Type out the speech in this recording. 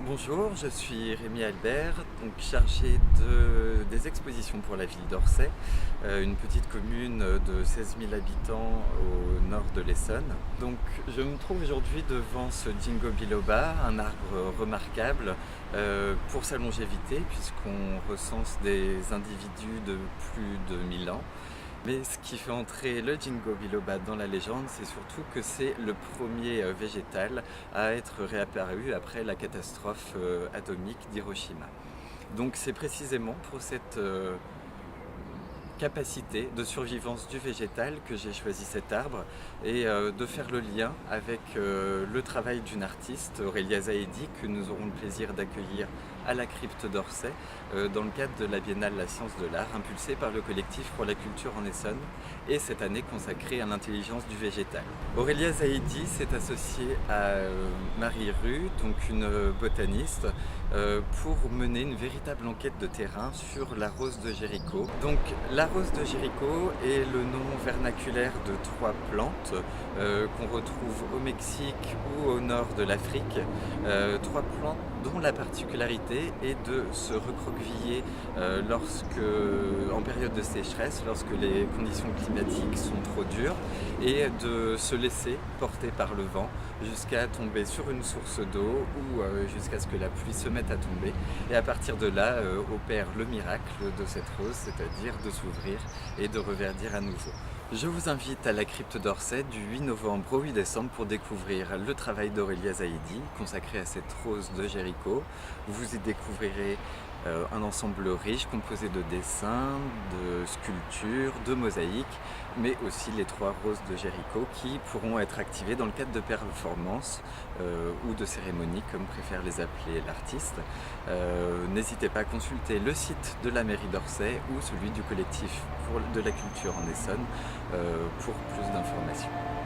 Bonjour, je suis Rémi Albert, donc chargé des expositions pour la ville d'Orsay, une petite commune de 16 000 habitants au nord de l'Essonne. Donc je me trouve aujourd'hui devant ce Ginkgo biloba, un arbre remarquable pour sa longévité puisqu'on recense des individus de plus de 1000 ans. Mais ce qui fait entrer le Ginkgo biloba dans la légende, c'est surtout que c'est le premier végétal à être réapparu après la catastrophe atomique d'Hiroshima. Donc c'est précisément pour cette capacité de survivance du végétal que j'ai choisi cet arbre et de faire le lien avec le travail d'une artiste, Aurélia Zaidi, que nous aurons le plaisir d'accueillir à la crypte d'Orsay dans le cadre de la Biennale La Science de l'Art, impulsée par le collectif pour la culture en Essonne et cette année consacrée à l'intelligence du végétal. Aurélia Zaidi s'est associée à Marie Rue, donc une botaniste, pour mener une véritable enquête de terrain sur la rose de Jéricho. Donc la rose de Jéricho est le nom vernaculaire de trois plantes qu'on retrouve au Mexique ou au nord de l'Afrique. Trois plantes dont la particularité est de se recroqueviller en période de sécheresse, lorsque les conditions climatiques sont trop dures, et de se laisser porter par le vent jusqu'à tomber sur une source d'eau ou jusqu'à ce que la pluie se mette à tomber. Et à partir de là, opère le miracle de cette rose, c'est-à-dire de s'ouvrir et de reverdir à nouveau. Je vous invite à la crypte d'Orsay du 8 novembre au 8 décembre pour découvrir le travail d'Aurélia Zaidi consacré à cette rose de Jéricho. Vous y découvrirez un ensemble riche composé de dessins, de sculptures, de mosaïques, mais aussi les trois roses de Jéricho qui pourront être activées dans le cadre de performances ou de cérémonies, comme préfère les appeler l'artiste. N'hésitez pas à consulter le site de la mairie d'Orsay ou celui du collectif de la culture en Essonne pour plus d'informations.